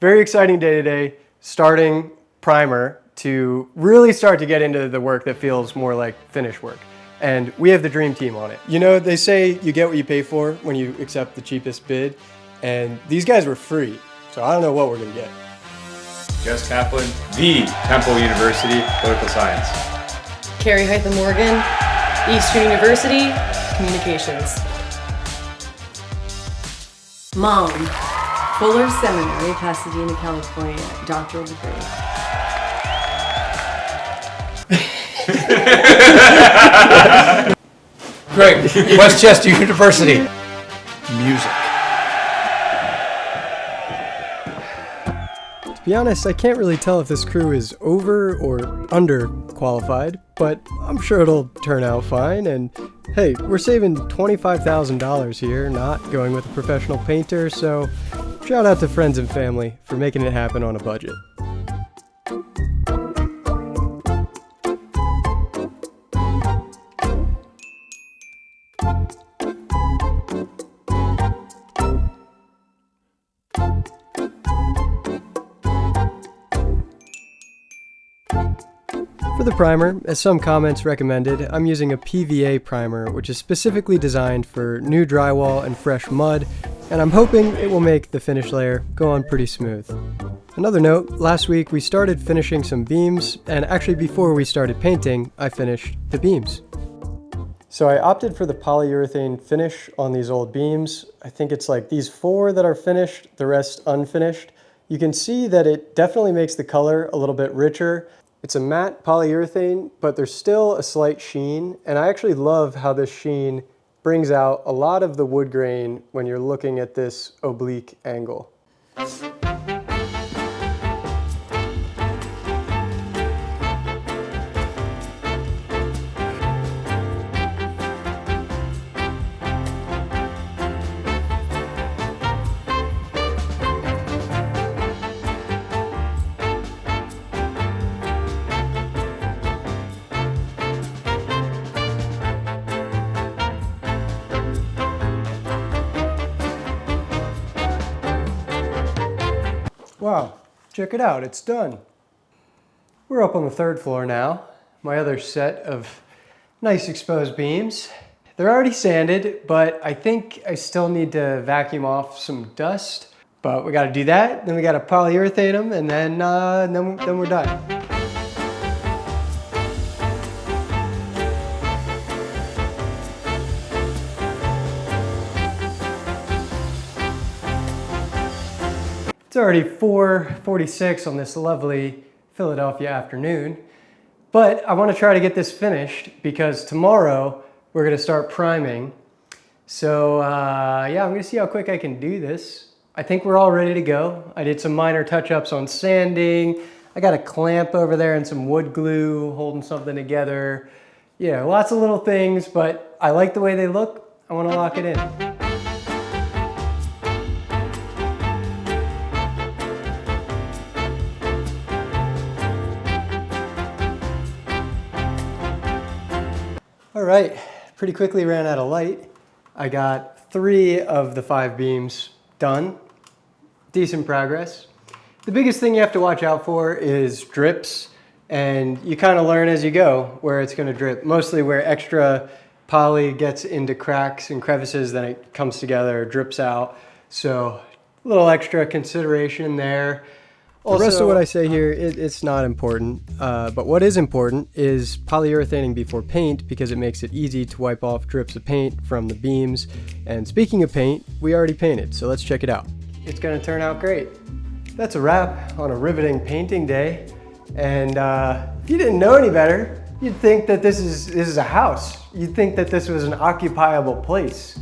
Very exciting day today, starting primer to really start to get into the work that feels more like finish work. And we have the dream team on it. You know, they say you get what you pay for when you accept the cheapest bid, and these guys were free, so I don't know what we're gonna get. Jess Kaplan, the Temple University Political Science. Carrie Hytham Morgan, Eastern University, Communications. Mom, Fuller Seminary, Pasadena, California, doctoral degree. Great. Westchester University. Music. To be honest, I can't really tell if this crew is over or under qualified, but I'm sure it'll turn out fine. And hey, we're saving $25,000 here, not going with a professional painter, so shout out to friends and family for making it happen on a budget. For the primer, as some comments recommended, I'm using a PVA primer, which is specifically designed for new drywall and fresh mud, and I'm hoping it will make the finish layer go on pretty smooth. Another note, last week we started finishing some beams, and actually before we started painting, I finished the beams. So I opted for the polyurethane finish on these old beams. I think it's like these 4 that are finished, the rest unfinished. You can see that it definitely makes the color a little bit richer. It's a matte polyurethane, but there's still a slight sheen, and I actually love how this sheen brings out a lot of the wood grain when you're looking at this oblique angle. Wow, check it out, it's done. We're up on the 3rd floor now. My other set of nice exposed beams. They're already sanded, but I think I still need to vacuum off some dust. But we gotta do that, then we gotta polyurethane them, and then we're done. It's already 4:46 on this lovely Philadelphia afternoon, but I want to try to get this finished because tomorrow we're going to start priming. So yeah, I'm going to see how quick I can do this. I think we're all ready to go. I did some minor touch-ups on sanding. I got a clamp over there and some wood glue holding something together. Yeah, lots of little things, but I like the way they look. I want to lock it in. All right, pretty quickly ran out of light. I got 3 of the 5 beams done. Decent progress. The biggest thing you have to watch out for is drips, and you kind of learn as you go where it's going to drip. Mostly where extra poly gets into cracks and crevices, then it comes together, drips out. So a little extra consideration there. Also, the rest of what I say here, it's not important, but what is important is polyurethaning before paint because it makes it easy to wipe off drips of paint from the beams. And speaking of paint, we already painted, so let's check it out. It's gonna turn out great. That's a wrap on a riveting painting day. And if you didn't know any better, you'd think that this is a house. You'd think that this was an occupiable place.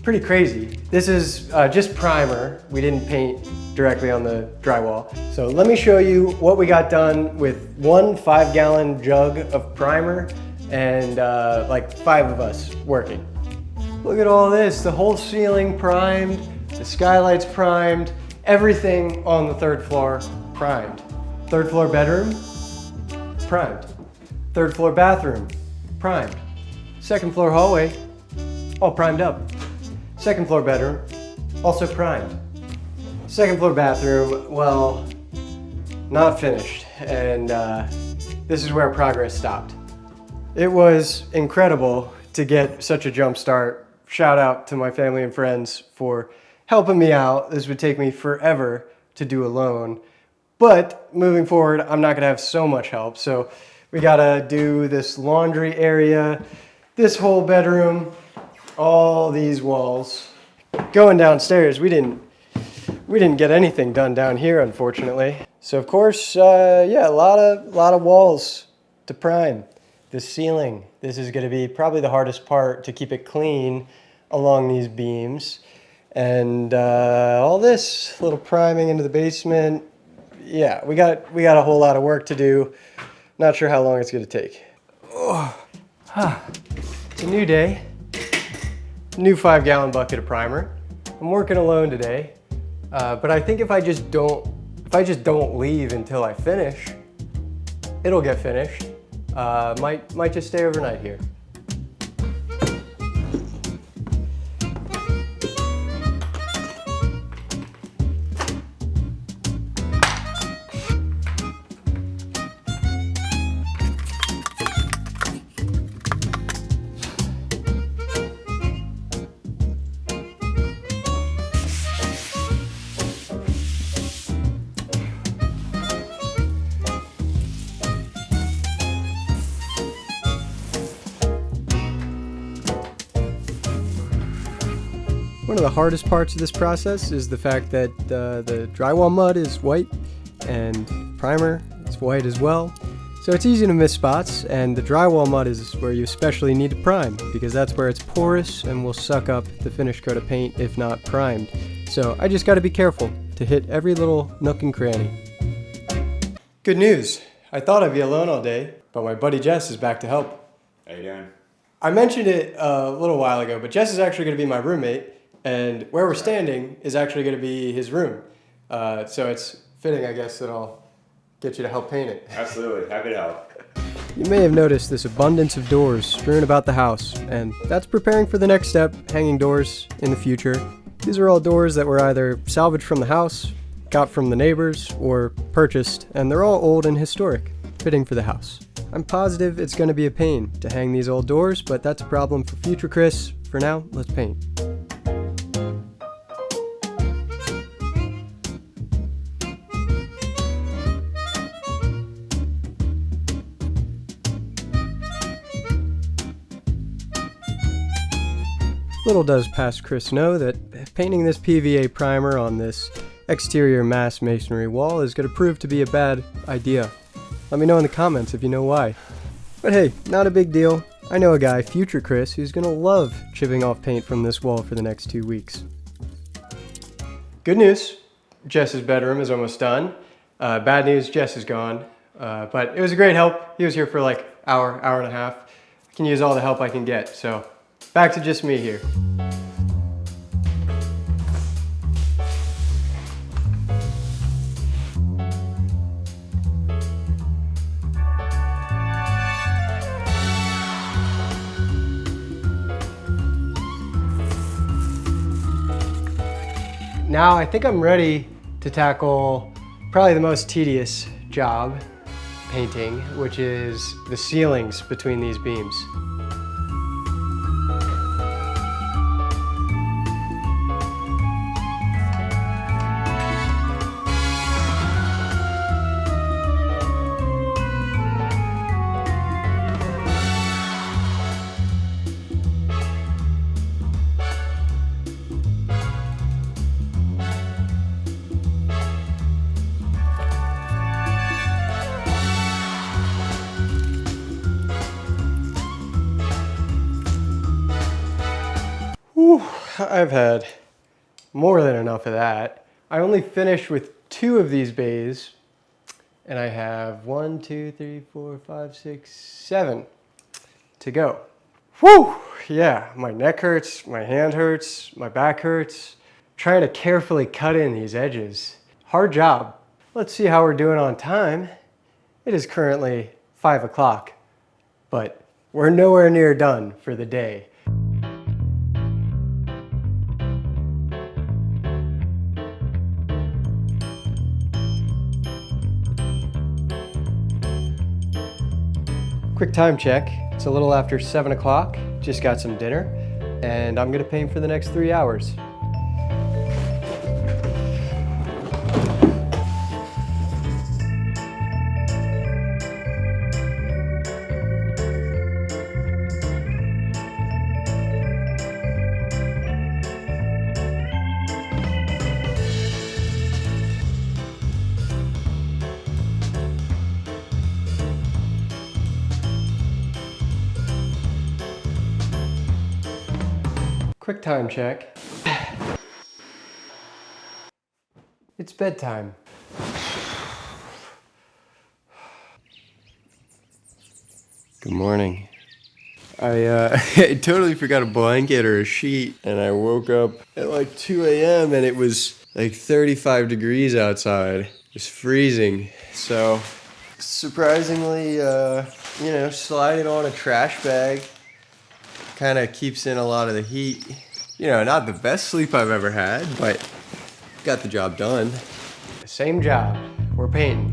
Pretty crazy. This is just primer. We didn't paint directly on the drywall. So let me show you what we got done with 1 5-gallon jug of primer and like 5 of us working. Look at all this, the whole ceiling primed, the skylights primed, everything on the 3rd floor primed. 3rd floor bedroom, primed. 3rd floor bathroom, primed. 2nd floor hallway, all primed up. 2nd floor bedroom, also primed. Second floor bathroom, well, not finished. And this is where progress stopped. It was incredible to get such a jump start. Shout out to my family and friends for helping me out. This would take me forever to do alone. But moving forward, I'm not gonna have so much help. So we gotta do this laundry area, this whole bedroom, all these walls. Going downstairs, we didn't get anything done down here, unfortunately. So of course, yeah, a lot of walls to prime. The ceiling, this is gonna be probably the hardest part to keep it clean along these beams. And all this little priming into the basement. Yeah, we got a whole lot of work to do. Not sure how long it's gonna take. It's a new day. New 5-gallon bucket of primer. I'm working alone today, but I think if I just don't leave until I finish, it'll get finished. Might just stay overnight here. One of the hardest parts of this process is the fact that the drywall mud is white and primer is white as well. So it's easy to miss spots, and the drywall mud is where you especially need to prime because that's where it's porous and will suck up the finished coat of paint if not primed. So I just got to be careful to hit every little nook and cranny. Good news. I thought I'd be alone all day, but my buddy Jess is back to help. How you doing? I mentioned it a little while ago, but Jess is actually going to be my roommate. And where we're standing is actually going to be his room. So it's fitting, I guess, that I'll get you to help paint it. Absolutely, happy to help. You may have noticed this abundance of doors strewn about the house, and that's preparing for the next step, hanging doors in the future. These are all doors that were either salvaged from the house, got from the neighbors, or purchased, and they're all old and historic, fitting for the house. I'm positive it's going to be a pain to hang these old doors, but that's a problem for future Chris. For now, let's paint. Little does past Chris know that painting this PVA primer on this exterior mass masonry wall is going to prove to be a bad idea. Let me know in the comments if you know why. But hey, not a big deal. I know a guy, future Chris, who's going to love chipping off paint from this wall for the next 2 weeks. Good news, Jess's bedroom is almost done. Bad news, Jess is gone. But it was a great help. He was here for like hour and a half. I can use all the help I can get, so back to just me here. Now I think I'm ready to tackle probably the most tedious job, painting, which is the ceilings between these beams. Whew, I've had more than enough of that. I only finished with 2 of these bays, and I have 1, 2, 3, 4, 5, 6, 7 to go. Whew, yeah, my neck hurts, my hand hurts, my back hurts. Trying to carefully cut in these edges. Hard job. Let's see how we're doing on time. It is currently 5 o'clock, but we're nowhere near done for the day. Quick time check. It's a little after 7 o'clock. Just got some dinner, and I'm gonna paint for the next 3 hours. Quick time check. It's bedtime. Good morning. I I totally forgot a blanket or a sheet, and I woke up at like 2 a.m. and it was like 35 degrees outside. It's freezing. So surprisingly, sliding on a trash bag kind of keeps in a lot of the heat. Not the best sleep I've ever had, but got the job done. Same job. We're painting.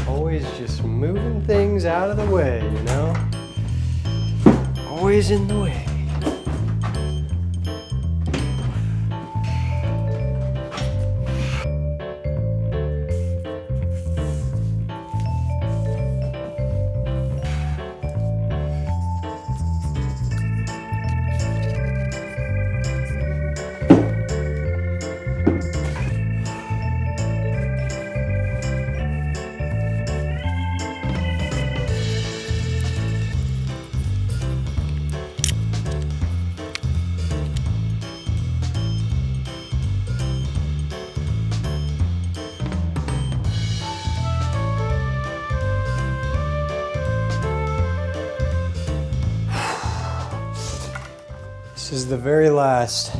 Always just moving things out of the way, Always in the way. This is the very last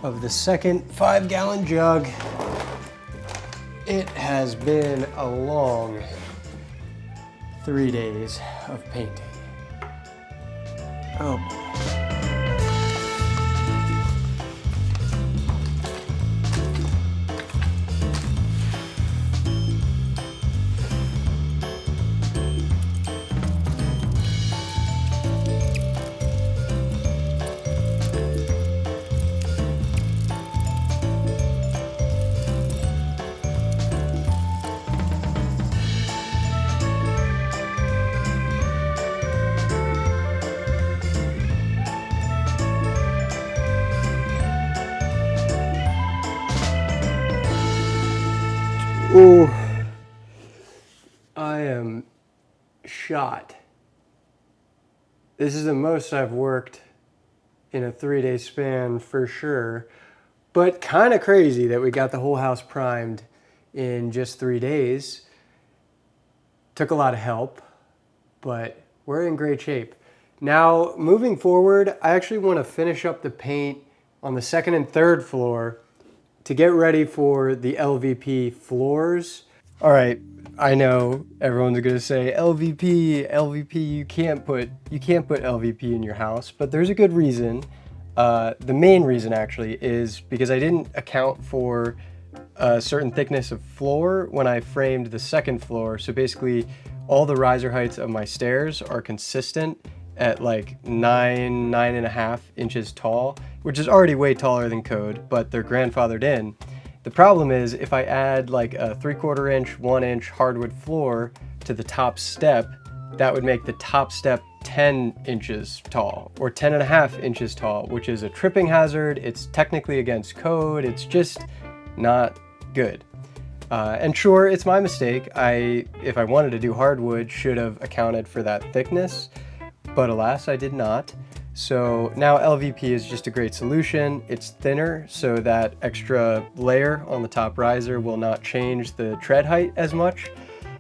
of the second 5-gallon jug. It has been a long 3 days of painting. Oh boy. Ooh, I am shot. This is the most I've worked in a 3-day span for sure, but kind of crazy that we got the whole house primed in just 3 days. Took a lot of help, but we're in great shape. Now, moving forward, I actually want to finish up the paint on the second and third floor to get ready for the LVP floors. All right, I know everyone's gonna say LVP, you can't put LVP in your house, but there's a good reason. The main reason actually is because I didn't account for a certain thickness of floor when I framed the second floor. So basically all the riser heights of my stairs are consistent at like 9.5 inches tall, which is already way taller than code, but they're grandfathered in. The problem is if I add like a 3/4 inch, 1 inch hardwood floor to the top step, that would make the top step 10 inches tall or 10.5 inches tall, which is a tripping hazard. It's technically against code. It's just not good. And sure, it's my mistake. If I wanted to do hardwood, should have accounted for that thickness, but alas, I did not. So now LVP is just a great solution. It's thinner, so that extra layer on the top riser will not change the tread height as much.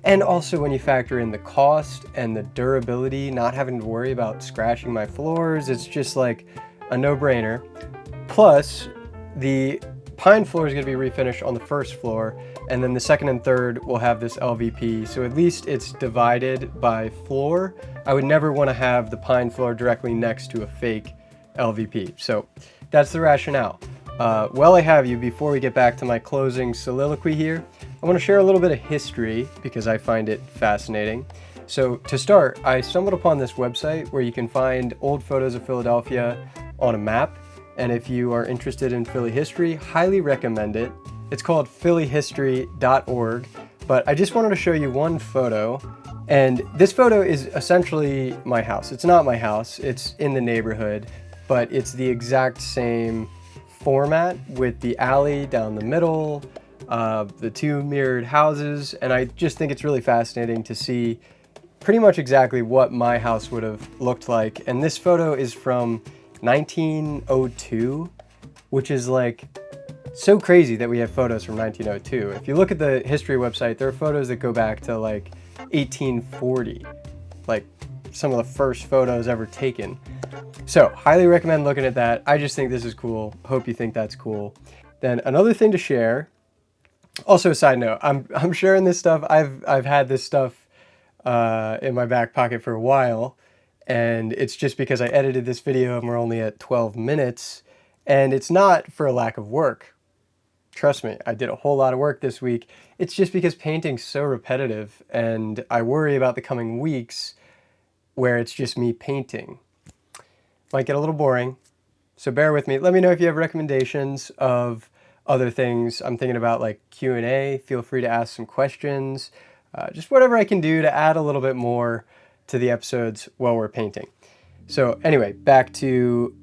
And also when you factor in the cost and the durability, not having to worry about scratching my floors, it's just like a no-brainer. Plus, the pine floor is going to be refinished on the first floor, and then the second and third will have this LVP, so at least it's divided by floor. I would never want to have the pine floor directly next to a fake LVP. So that's the rationale. While I have you, before we get back to my closing soliloquy here, I want to share a little bit of history because I find it fascinating. So to start, I stumbled upon this website where you can find old photos of Philadelphia on a map. And if you are interested in Philly history, highly recommend it. It's called phillyhistory.org, but I just wanted to show you one photo. And this photo is essentially my house. It's not my house, it's in the neighborhood, but it's the exact same format with the alley down the middle, the two mirrored houses, and I just think it's really fascinating to see pretty much exactly what my house would have looked like. And this photo is from 1902, which is like so crazy that we have photos from 1902. If you look at the history website, there are photos that go back to like 1840, like some of the first photos ever taken. So highly recommend looking at that. I just think this is cool. Hope you think that's cool. Then another thing to share. Also, a side note, I'm sharing this stuff. I've had this stuff in my back pocket for a while, and it's just because I edited this video and we're only at 12 minutes, and it's not for a lack of work. Trust me, I did a whole lot of work this week. It's just because painting's so repetitive, and I worry about the coming weeks where it's just me painting. Might get a little boring, so bear with me. Let me know if you have recommendations of other things. I'm thinking about like Q&A. Feel free to ask some questions. Just whatever I can do to add a little bit more to the episodes while we're painting. So anyway, back to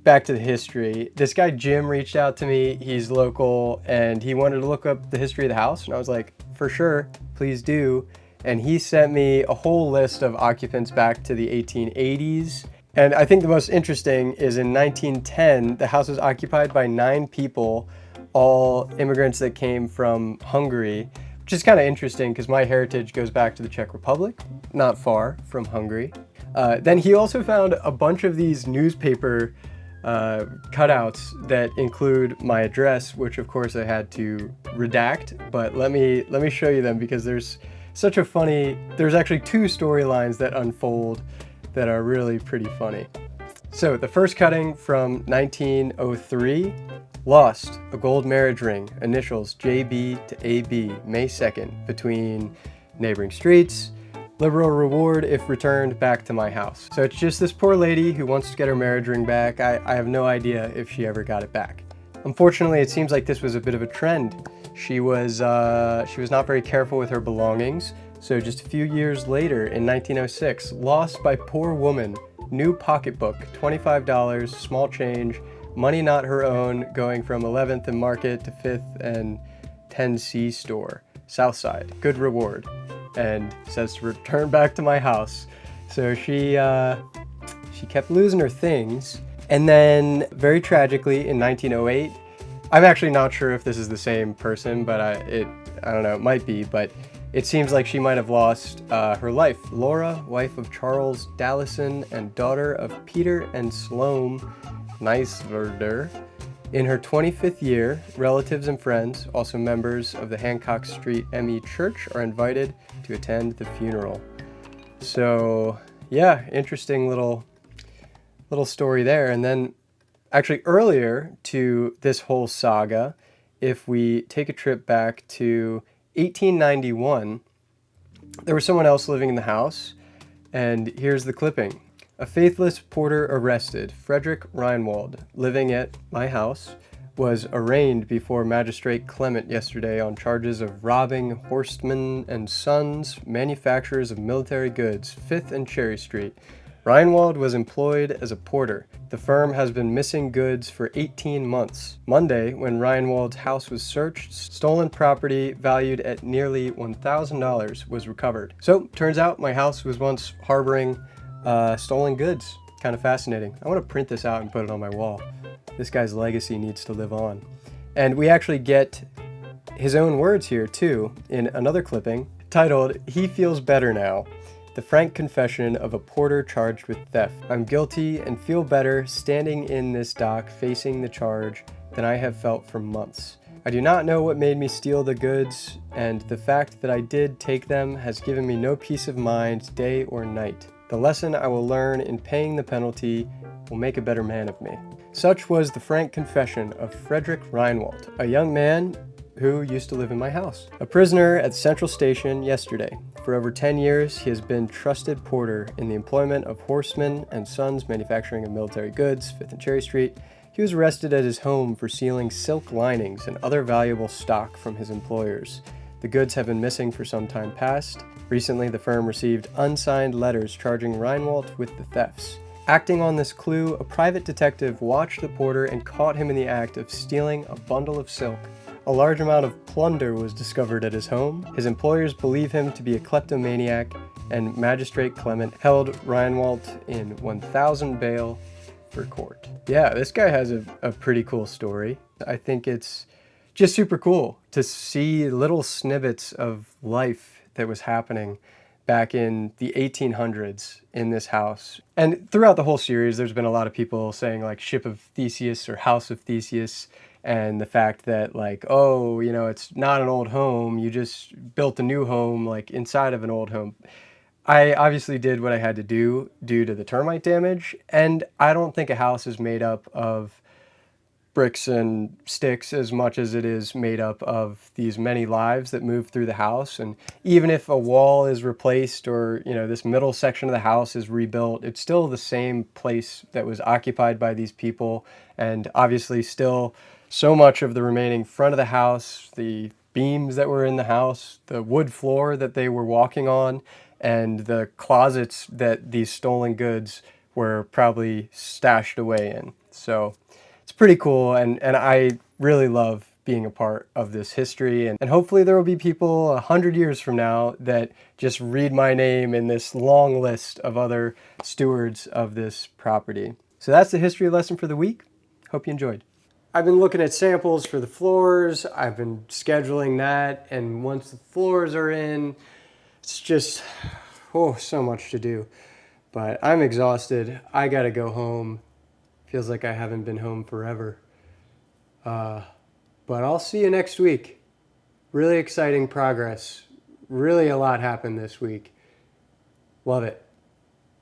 the history. This guy Jim reached out to me. He's local and he wanted to look up the history of the house, and I was like, for sure, please do. And he sent me a whole list of occupants back to the 1880s. And I think the most interesting is in 1910, the house was occupied by 9 people, all immigrants that came from Hungary, which is kind of interesting because my heritage goes back to the Czech Republic, not far from Hungary. Then he also found a bunch of these newspaper cutouts that include my address, which of course I had to redact, but let me show you them because there's actually 2 storylines that unfold that are really pretty funny. So the first cutting from 1903, lost a gold marriage ring, initials JB to AB, May 2nd, between neighboring streets. Liberal reward if returned back to my house. So it's just this poor lady who wants to get her marriage ring back. I have no idea if she ever got it back. Unfortunately, it seems like this was a bit of a trend. She was not very careful with her belongings. So just a few years later, in 1906, lost by poor woman, new pocketbook, $25, small change, money not her own, going from 11th and Market to 5th and 10C store, South Side, good reward, and says to return back to my house. So she kept losing her things, and then very tragically in 1908, I'm actually not sure if this is the same person, but I don't know, it might be, but it seems like she might have lost her life. Laura, wife of Charles Dallison and daughter of Peter and Sloane Neisverder. In her 25th year, relatives and friends, also members of the Hancock Street ME Church, are invited to attend the funeral. So yeah, interesting little story there. And then actually earlier to this whole saga, if we take a trip back to 1891, there was someone else living in the house, and here's the clipping. A faithless porter arrested, Frederick Reinwald, living at my house, was arraigned before Magistrate Clement yesterday on charges of robbing Horstman and Sons, manufacturers of military goods, 5th and Cherry Street. Reinwald was employed as a porter. The firm has been missing goods for 18 months. Monday, when Reinwald's house was searched, stolen property valued at nearly $1,000 was recovered. So, turns out my house was once harboring stolen goods. Kind of fascinating. I want to print this out and put it on my wall. This guy's legacy needs to live on. And we actually get his own words here too in another clipping titled, "He Feels Better Now. The frank confession of a porter charged with theft. I'm guilty and feel better standing in this dock facing the charge than I have felt for months. I do not know what made me steal the goods, and the fact that I did take them has given me no peace of mind day or night. The lesson I will learn in paying the penalty will make a better man of me." Such was the frank confession of Frederick Reinwald, a young man who used to live in my house. A prisoner at Central Station yesterday. For over 10 years, he has been trusted porter in the employment of Horseman and Sons Manufacturing of Military Goods, 5th and Cherry Street. He was arrested at his home for stealing silk linings and other valuable stock from his employers. The goods have been missing for some time past. Recently, the firm received unsigned letters charging Reinwald with the thefts. Acting on this clue, a private detective watched the porter and caught him in the act of stealing a bundle of silk. A large amount of plunder was discovered at his home. His employers believe him to be a kleptomaniac, and Magistrate Clement held Reinwald in 1,000 bail for court. Yeah, this guy has a pretty cool story. I think it's just super cool to see little snippets of life that was happening back in the 1800s in this house. And throughout the whole series, there's been a lot of people saying like Ship of Theseus or House of Theseus, and the fact that like, oh, you know, it's not an old home, you just built a new home like inside of an old home. I obviously did what I had to do due to the termite damage, and I don't think a house is made up of bricks and sticks as much as it is made up of these many lives that move through the house. And even if a wall is replaced or, you know, this middle section of the house is rebuilt, it's still the same place that was occupied by these people. And obviously still so much of the remaining front of the house, the beams that were in the house, the wood floor that they were walking on, and the closets that these stolen goods were probably stashed away in. So it's pretty cool, and I really love being a part of this history, and hopefully there will be people 100 years from now that just read my name in this long list of other stewards of this property. So that's the history lesson for the week. Hope you enjoyed. I've been looking at samples for the floors. I've been scheduling that, and once the floors are in, it's just, oh, so much to do. But I'm exhausted. I gotta go home. Feels like I haven't been home forever. But I'll see you next week. Really exciting progress. Really a lot happened this week. Love it.